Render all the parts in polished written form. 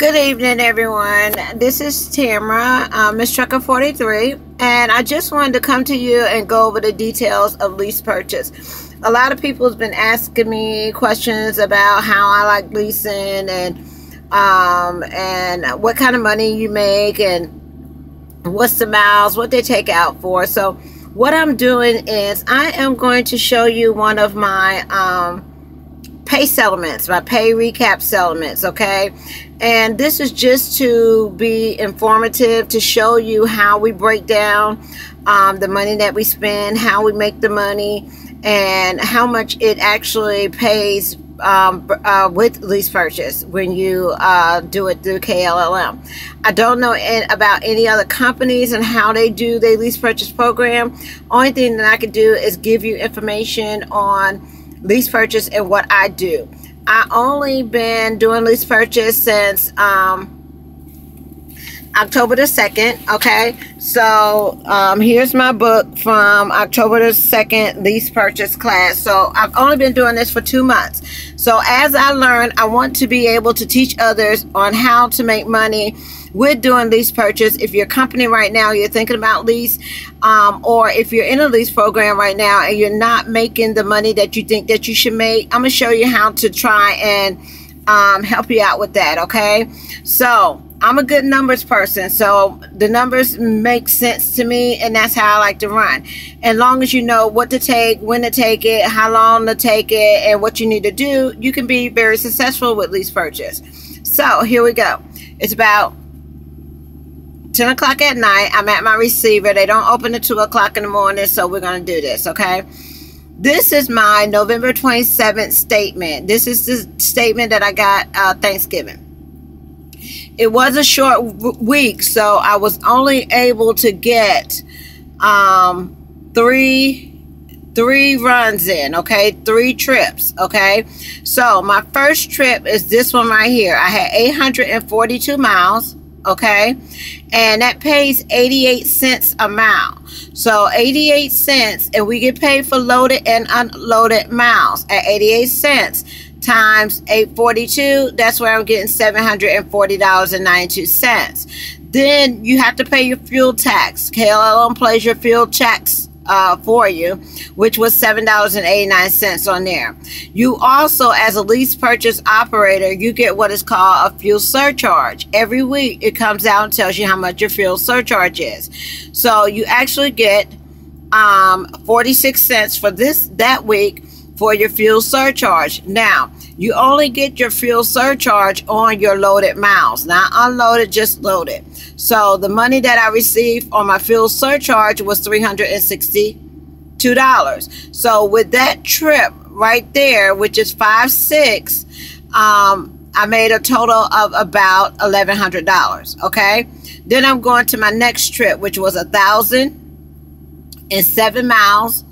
Good evening, everyone. This is Tamara, Miss Trucker 43, and I just wanted to come to you and go over the details of lease purchase. A lot of people have been asking me questions about how I like leasing and what kind of money you make and what's the miles, what they take out for. So what I'm doing is I am going to show you one of my pay settlements, my pay recap settlements, okay? And this is just to be informative, to show you how we break down the money that we spend, how we make the money, and how much it actually pays with lease purchase when you do it through KLLM. I don't know about any other companies and how they do their lease purchase program. Only thing that I can do is give you information on lease purchase and what I do. I only been doing lease purchase since October the 2nd, okay? So here's my book from October the 2nd lease purchase class. So I've only been doing this for 2 months. So as I learn, I want to be able to teach others on how to make money with doing lease purchase. If you're a company right now, you're thinking about lease, or if you're in a lease program right now and you're not making the money that you think that you should make, I'm going to show you how to try and help you out with that, okay? So I'm a good numbers person, so the numbers make sense to me, and that's how I like to run. As long as you know what to take, when to take it, how long to take it, and what you need to do, you can be very successful with lease purchase. So here we go. It's about 10 o'clock at night. I'm at my receiver. They don't open at 2 o'clock in the morning, so we're going to do this, okay? This is my November 27th statement. This is the statement that I got Thanksgiving. It was a short week, so I was only able to get three runs in, okay? 3 trips, okay? So my first trip is this one right here. I had 842 miles, okay? And that pays 88 cents a mile. So 88 cents, and we get paid for loaded and unloaded miles at 88 cents times 842. That's where I'm getting $740.92. Then you have to pay your fuel tax. KLLM plays your fuel tax for you, which was $7.89 on there. You also, as a lease purchase operator, you get what is called a fuel surcharge. Every week it comes out and tells you how much your fuel surcharge is. So you actually get 46 cents for that week for your fuel surcharge. Now, you only get your fuel surcharge on your loaded miles, not unloaded, just loaded. So the money that I received on my fuel surcharge was $362. So with that trip right there, which is 5-6, I made a total of about $1,100, okay? Then I'm going to my next trip, which was 1,007 miles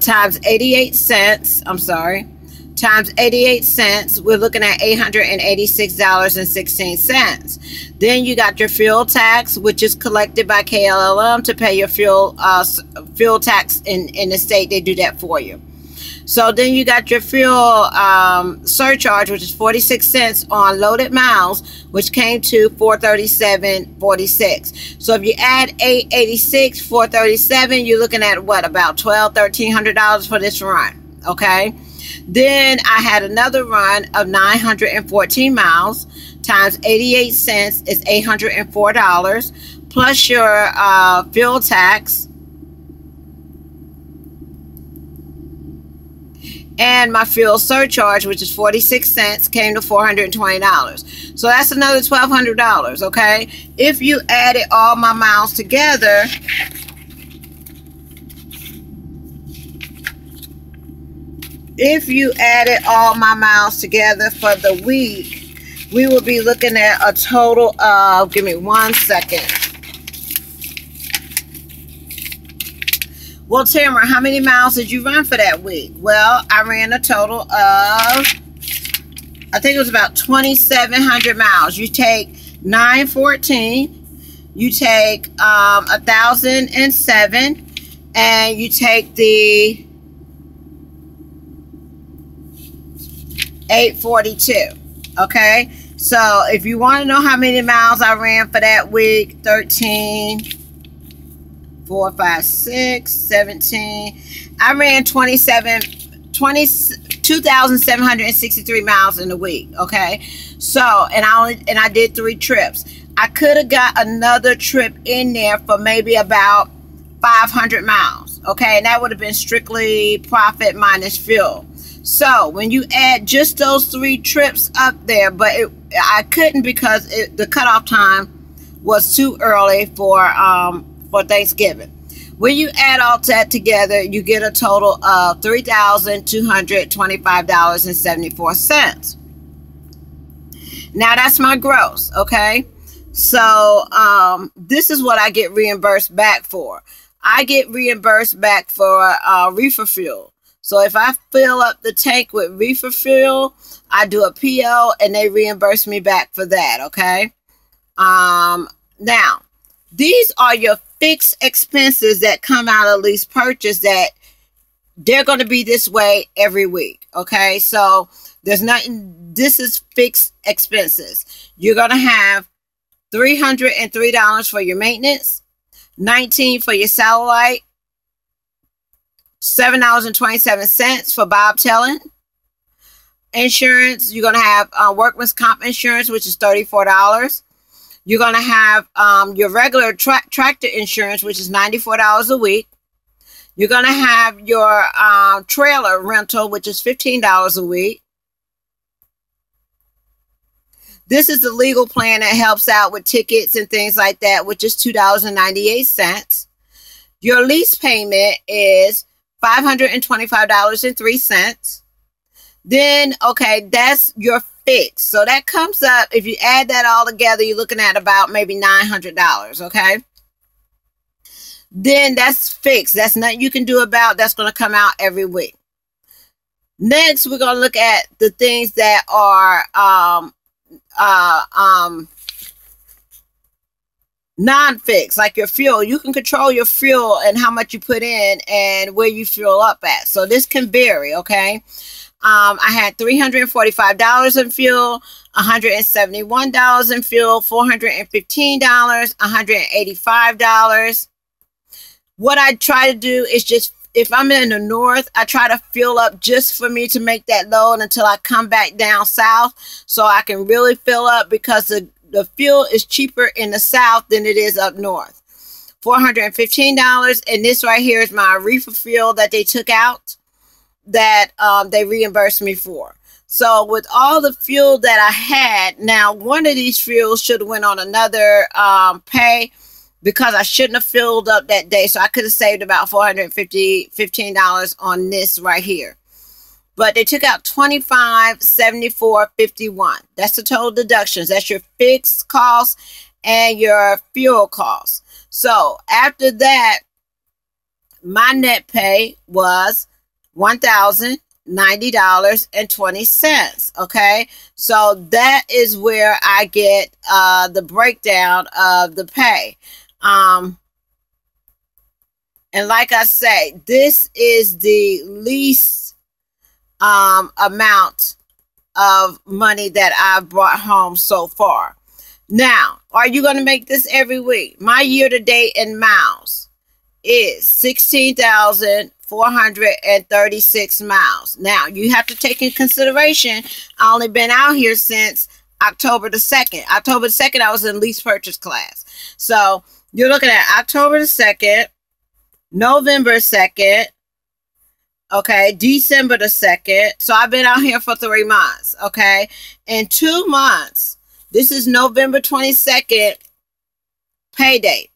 times 88 cents. I'm sorry. Times 88 cents, we're looking at $886.16. Then you got your fuel tax, which is collected by KLLM to pay your fuel tax in the state. They do that for you. So then you got your fuel surcharge, which is 46 cents on loaded miles, which came to $437.46. So if you add 886, 437, you're looking at what, about $1,300 for this run, okay? Then I had another run of 914 miles times 88 cents is $804, plus your fuel tax. And my fuel surcharge, which is 46 cents, came to $420. So that's another $1,200, okay? If you added all my miles together, for the week, we will be looking at a total of, give me 1 second. Well, Tamara, how many miles did you run for that week? Well, I ran a total of, I think it was about 2,700 miles. You take 914, you take 1,007, and you take the 842. Okay, so if you want to know how many miles I ran for that week, 13, 4, 5, 6, 17. I ran 2,763 miles in a week. Okay, so and I did 3 trips. I could have got another trip in there for maybe about 500 miles. Okay, and that would have been strictly profit minus fuel. So when you add just those 3 trips up there, but I couldn't because the cutoff time was too early for Thanksgiving. When you add all that together, you get a total of $3,225.74. Now that's my gross, okay? So this is what I get reimbursed back for. I get reimbursed back for reefer fuel. So if I fill up the tank with reefer fuel, I do a PO and they reimburse me back for that, okay? Now, these are your fixed expenses that come out of lease purchase that they're going to be this way every week, okay? So there's nothing, this is fixed expenses. You're going to have $303 for your maintenance, $19 for your satellite, $7.27 for bobtailing. Insurance, you're going to have workman's comp insurance, which is $34. You're going to have your regular tractor insurance, which is $94 a week. You're going to have your trailer rental, which is $15 a week. This is the legal plan that helps out with tickets and things like that, which is $2.98. Your lease payment is $525.03. Then, okay, that's your fix. So that comes up, if you add that all together, you're looking at about maybe $900, okay? Then that's fixed. That's nothing you can do about. That's going to come out every week. Next, we're going to look at the things that are non-fixed, like your fuel. You can control your fuel and how much you put in and where you fuel up at. So this can vary, okay? I had $345 in fuel, $171 in fuel, $415, $185. What I try to do is just, if I'm in the north, I try to fill up just for me to make that load until I come back down south so I can really fill up, because the fuel is cheaper in the south than it is up north. $415, and this right here is my reefer fuel that they took out, that they reimbursed me for. So with all the fuel that I had, now one of these fuels should have went on another pay, because I shouldn't have filled up that day. So I could have saved about $415 on this right here. But they took out $25.74.51. That's the total deductions. That's your fixed costs and your fuel costs. So after that, my net pay was $1,090.20. Okay, so that is where I get the breakdown of the pay. And like I say, this is the least amount of money that I've brought home so far. Now, are you going to make this every week? My year-to-date in miles is 16,436 miles. Now, you have to take into consideration, I only been out here since October the 2nd. October the 2nd, I was in lease purchase class. So, you're looking at October the 2nd, November 2nd, okay, December the 2nd. So, I've been out here for 3 months, okay? In 2 months, this is November 22nd pay date.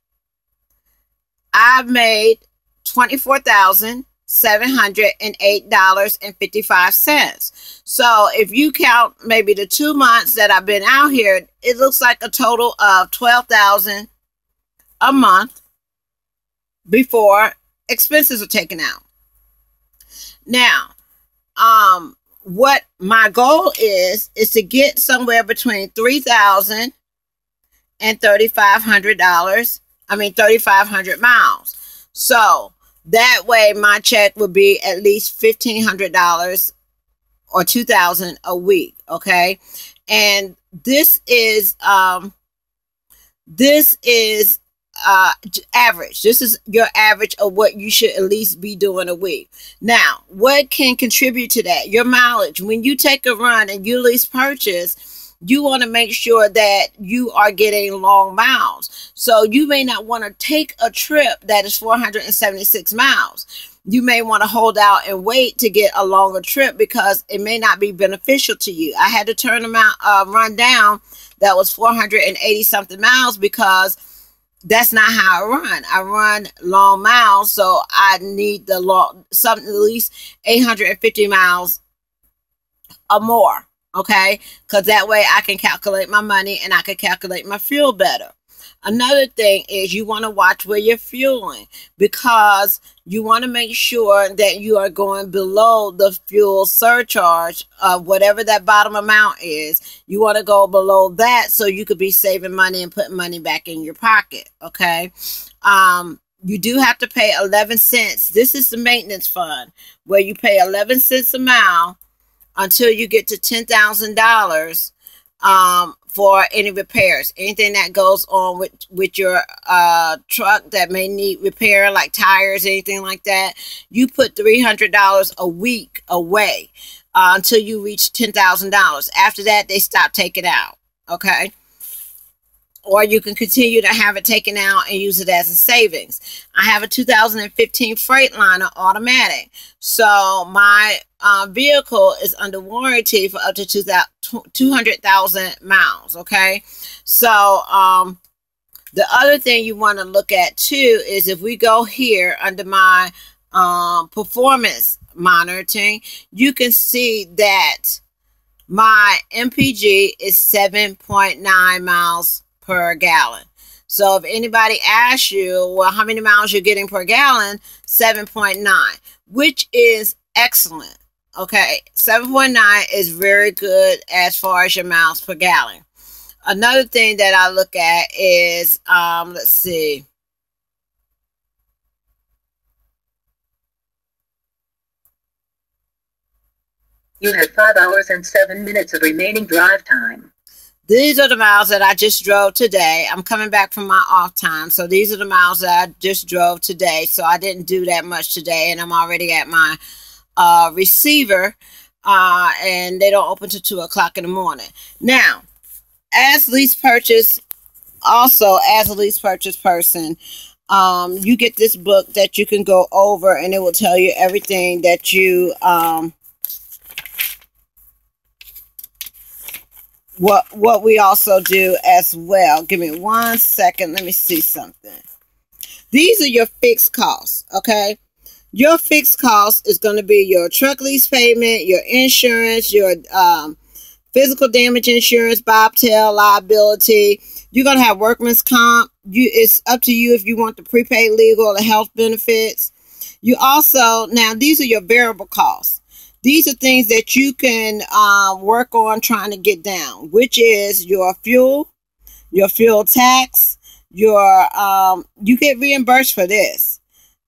I've made $24,708.55. So if you count maybe the 2 months that I've been out here, it looks like a total of $12,000 a month before expenses are taken out. Now, what my goal is to get somewhere between $3,000 and $3,500. 3,500 miles. So that way my check would be at least $1,500 or $2,000 a week. Okay, and this is average. This is your average of what you should at least be doing a week. Now, what can contribute to that? Your mileage. When you take a run and you lease purchase, you want to make sure that you are getting long miles. So you may not want to take a trip that is 476 miles. You may want to hold out and wait to get a longer trip because it may not be beneficial to you. I had to turn run down that was 480 something miles because that's not how I run. I run long miles, so I need at least 850 miles or more. Okay, because that way I can calculate my money and I can calculate my fuel better. Another thing is you want to watch where you're fueling, because you want to make sure that you are going below the fuel surcharge of whatever that bottom amount is. You want to go below that so you could be saving money and putting money back in your pocket. Okay. You do have to pay 11 cents. This is the maintenance fund where you pay 11 cents a mile until you get to $10,000 for any repairs. Anything that goes on with your truck that may need repair, like tires, anything like that, you put $300 a week away until you reach $10,000. After that, they stop taking out. Okay. Or you can continue to have it taken out and use it as a savings. I have a 2015 Freightliner automatic. So my vehicle is under warranty for up to 200,000 miles. Okay. So the other thing you want to look at too is if we go here under my performance monitoring, you can see that my MPG is 7.9 miles per gallon. So if anybody asks you, well, how many miles you're getting per gallon, 7.9, which is excellent. Okay, 7.9 is very good as far as your miles per gallon. Another thing that I look at is, let's see. You have 5 hours and 7 minutes of remaining drive time. These are the miles that I just drove today. I'm coming back from my off time. So these are the miles that I just drove today. So I didn't do that much today. And I'm already at my receiver. And they don't open till 2 o'clock in the morning. Now, as lease purchase, also as a lease purchase person, you get this book that you can go over and it will tell you everything that you what we also do as well. Give me 1 second. Let me see something. These are your fixed costs. Okay. Your fixed cost is going to be your truck lease payment, your insurance, your physical damage insurance, bobtail liability. You're going to have workman's comp. It's up to you if you want the prepaid legal or the health benefits. You also, now these are your variable costs. These are things that you can work on trying to get down, which is your fuel tax, you get reimbursed for this,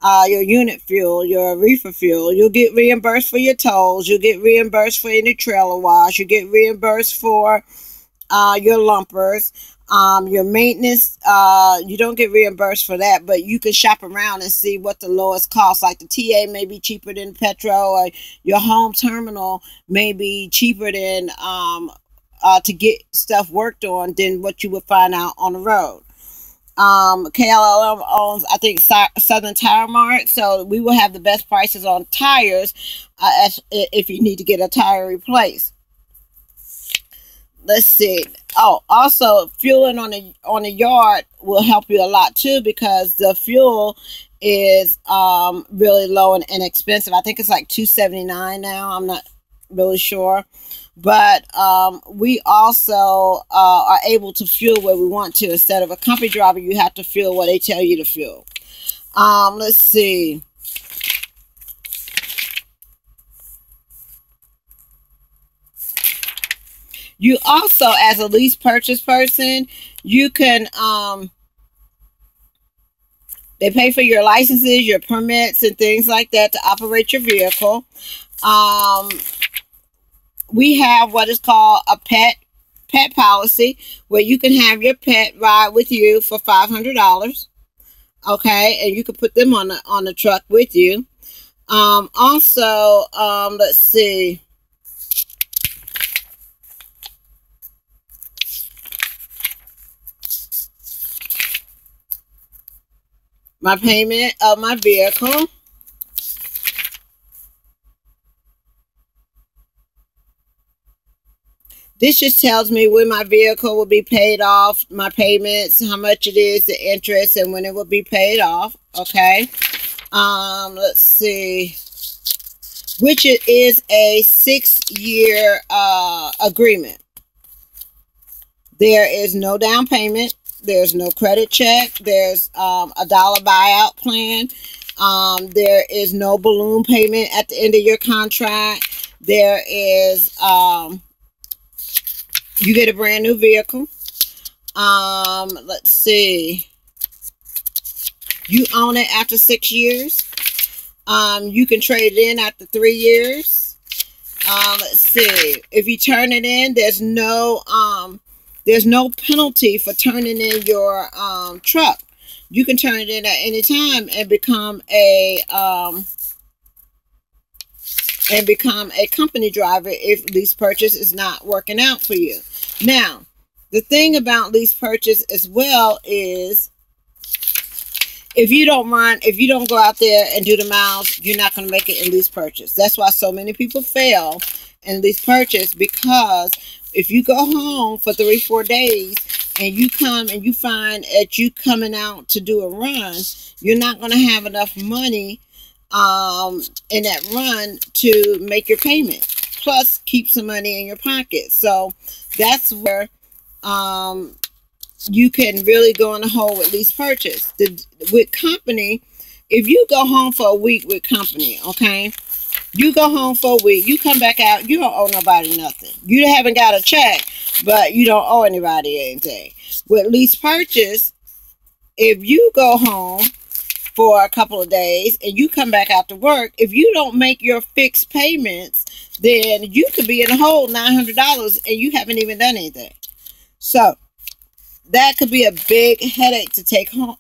your unit fuel, your reefer fuel. You'll get reimbursed for your tolls. You'll get reimbursed for any trailer wash. You get reimbursed for your lumpers. Your maintenance, you don't get reimbursed for that, but you can shop around and see what the lowest cost, like the TA may be cheaper than petrol, or your home terminal may be cheaper than to get stuff worked on than what you would find out on the road. KLLM owns, I think, Southern Tire Mart, so we will have the best prices on tires if you need to get a tire replaced. Let's see. Oh, also fueling on the yard will help you a lot too, because the fuel is really low and inexpensive. I think it's like $2.79 now. I'm not really sure, but we also are able to fuel where we want to. Instead of a company driver, you have to fuel where they tell you to fuel. Let's see. You also, as a lease purchase person, you can, they pay for your licenses, your permits, and things like that to operate your vehicle. we have what is called a pet policy, where you can have your pet ride with you for $500. Okay, and you can put them on the truck with you. Also, let's see. My payment of my vehicle. This just tells me when my vehicle will be paid off, my payments, how much it is, the interest, and when it will be paid off. Okay. Let's see. Which it is a 6-year agreement. There is no down payment. There's no credit check. There's a dollar buyout plan. There is no balloon payment at the end of your contract. There is you get a brand new vehicle. Let's see. You own it after 6 years. You can trade it in after 3 years. Let's see. If you turn it in, there's no penalty for turning in your truck. You can turn it in at any time and become a company driver if lease purchase is not working out for you. Now, the thing about lease purchase as well is, if you don't go out there and do the miles, you're not going to make it in lease purchase. That's why so many people fail in lease purchase, because if you go home for 3-4 days and you come and you find that you coming out to do a run, you're not going to have enough money in that run to make your payment, plus keep some money in your pocket. So that's where you can really go in the hole with lease purchase. With company, if you go home for a week with company, okay, you go home for a week, you come back out, you don't owe nobody nothing. You haven't got a check, but you don't owe anybody anything. With lease purchase, if you go home for a couple of days and you come back out to work, if you don't make your fixed payments, then you could be in a hole $900 and you haven't even done anything. So that could be a big headache to take on.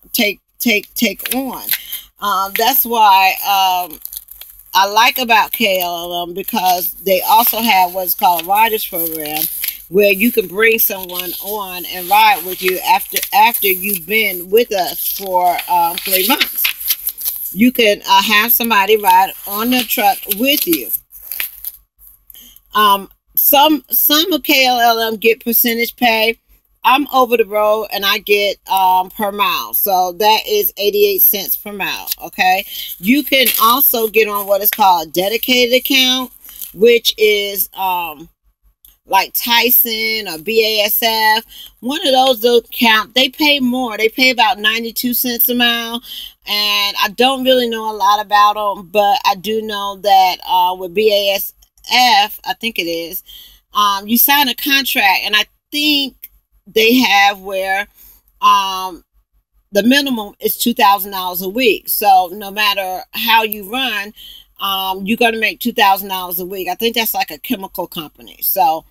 That's why I like about KLLM, because they also have what's called a riders program, where you can bring someone on and ride with you after you've been with us for 3 months. You can have somebody ride on the truck with you. Some of KLLM get percentage pay. I'm over the road and I get per mile, so that is 88 cents per mile. Okay, you can also get on what is called a dedicated account, which is like Tyson or BASF. One of those accounts, they pay more. They pay about 92 cents a mile, and I don't really know a lot about them, but I do know that with BASF, I think it is, you sign a contract, and I think they have where the minimum is $2,000 a week. So no matter how you run, you're going to make $2,000 a week. I think that's like a chemical company. So,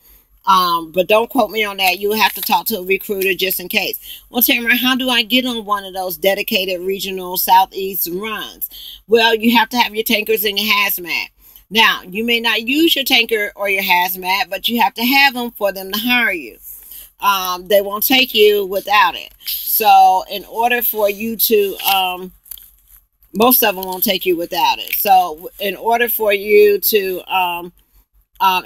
but don't quote me on that. You have to talk to a recruiter just in case. Well, Tamara, how do I get on one of those dedicated regional Southeast runs? Well, you have to have your tankers and your hazmat. Now, you may not use your tanker or your hazmat, but you have to have them for them to hire you. They won't take you without it. So in order for you to, most of them won't take you without it. So in order for you to,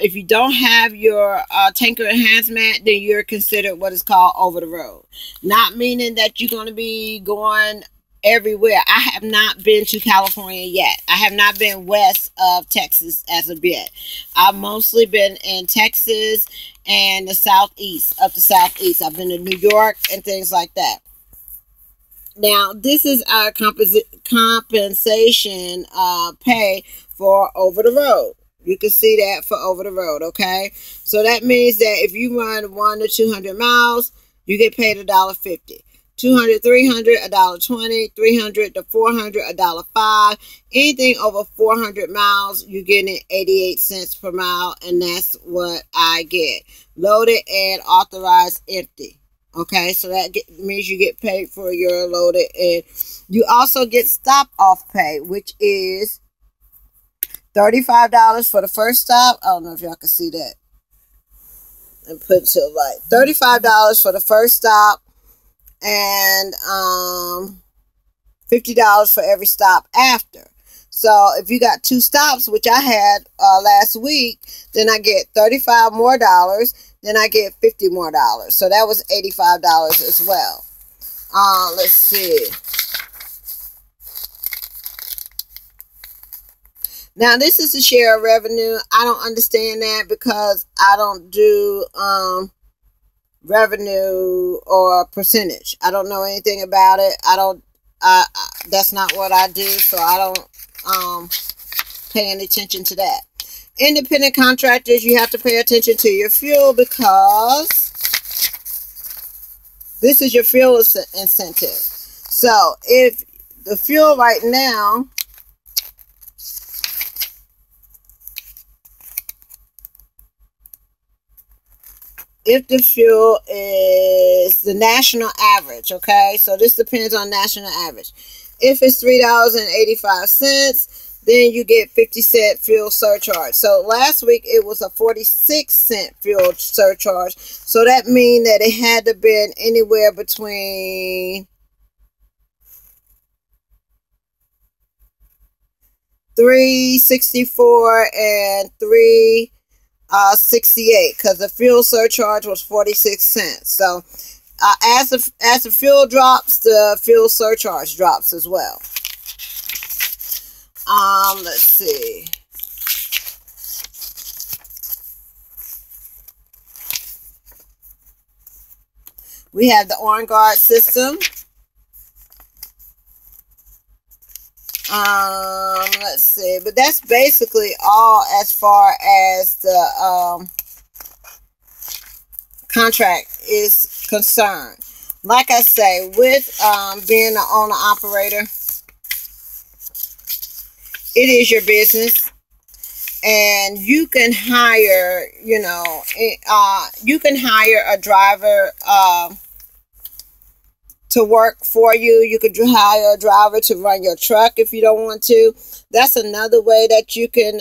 if you don't have your tanker and hazmat, then you're considered what is called over the road. Not meaning that you're going to be going everywhere. I have not been to California yet. I have not been west of Texas as of yet. I've mostly been in Texas and the southeast, up the southeast. I've been to New York and things like that. Now, this is our compensation pay for over the road. You can see that for over the road, okay? So that means that if you run 100 to 200 miles, you get paid $1.50. 200, 300, $1.20, 300 to 400, $1.05. Anything over 400 miles, you're getting 88 cents per mile, and that's what I get. Loaded and authorized empty. Okay, so that means you get paid for your loaded, and you also get stop off pay, which is $35 for the first stop. I don't know if y'all can see that. And put it to the right. $35 for the first stop, and $50 for every stop after. So if you got 2 stops, which I had last week, then I get $35 more dollars. Then I get $50 more dollars. So that was $85 as well. Let's see. Now this is the share of revenue. I don't understand that because I don't do revenue or percentage. I don't know anything about it. That's not what I do, so I don't pay any attention to that. Independent contractors, you have to pay attention to your fuel because this is your fuel incentive. So if the fuel right now, if the fuel is the national average, okay, so this depends on national average. If it's $3.85, then you get 50-cent fuel surcharge. So last week it was a 46-cent fuel surcharge. So that means that it had to been anywhere between $3.64 and $3.68, because the fuel surcharge was 46 cents. So as the fuel drops, the fuel surcharge drops as well. Let's see. We have the On Guard system. Let's see, but that's basically all as far as the contract is concerned. Like I say, with being an owner operator, it is your business, and you can hire, you can hire a driver to work for you. You could hire a driver to run your truck if you don't want to. That's another way that you can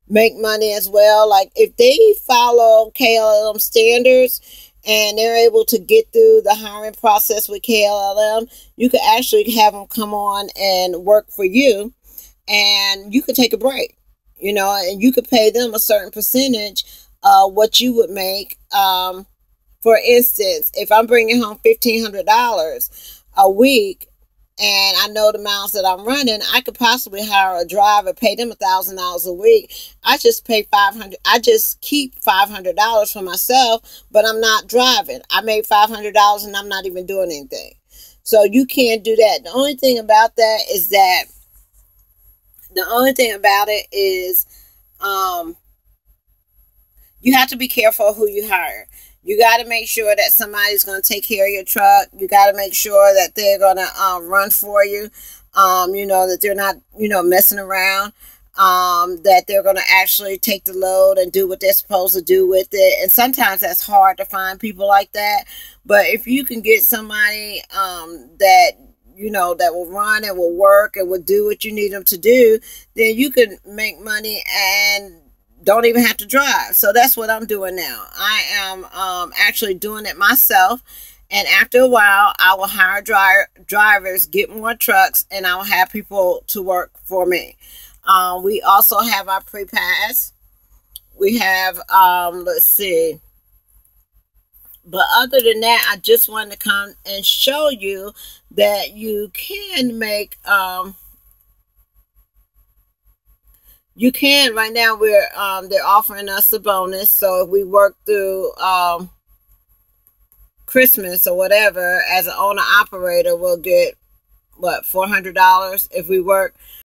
make money as well. Like if they follow KLLM standards and they're able to get through the hiring process with KLLM, you could actually have them come on and work for you, and you could take a break, and you could pay them a certain percentage of what you would make. For instance, if I'm bringing home $1,500 a week, and I know the miles that I'm running, I could possibly hire a driver, pay them $1,000 a week. I just pay $500. I just keep $500 for myself, but I'm not driving. I made $500 and I'm not even doing anything. So you can't do that. The only thing about it is you have to be careful who you hire. You got to make sure that somebody's going to take care of your truck. You got to make sure that they're going to run for you. That they're not, messing around. That they're going to actually take the load and do what they're supposed to do with it. And sometimes that's hard to find people like that. But if you can get somebody that will run and will work and will do what you need them to do, then you can make money and don't even have to drive. So that's what I'm doing now. I am actually doing it myself, and after a while I will hire drivers, get more trucks, and I will have people to work for me. We also have our pre-pass. We have let's see, but other than that, I just wanted to come and show you that you can make you can. Right now we're they're offering us a bonus. So if we work through Christmas or whatever, as an owner operator, we'll get what, $400 if we work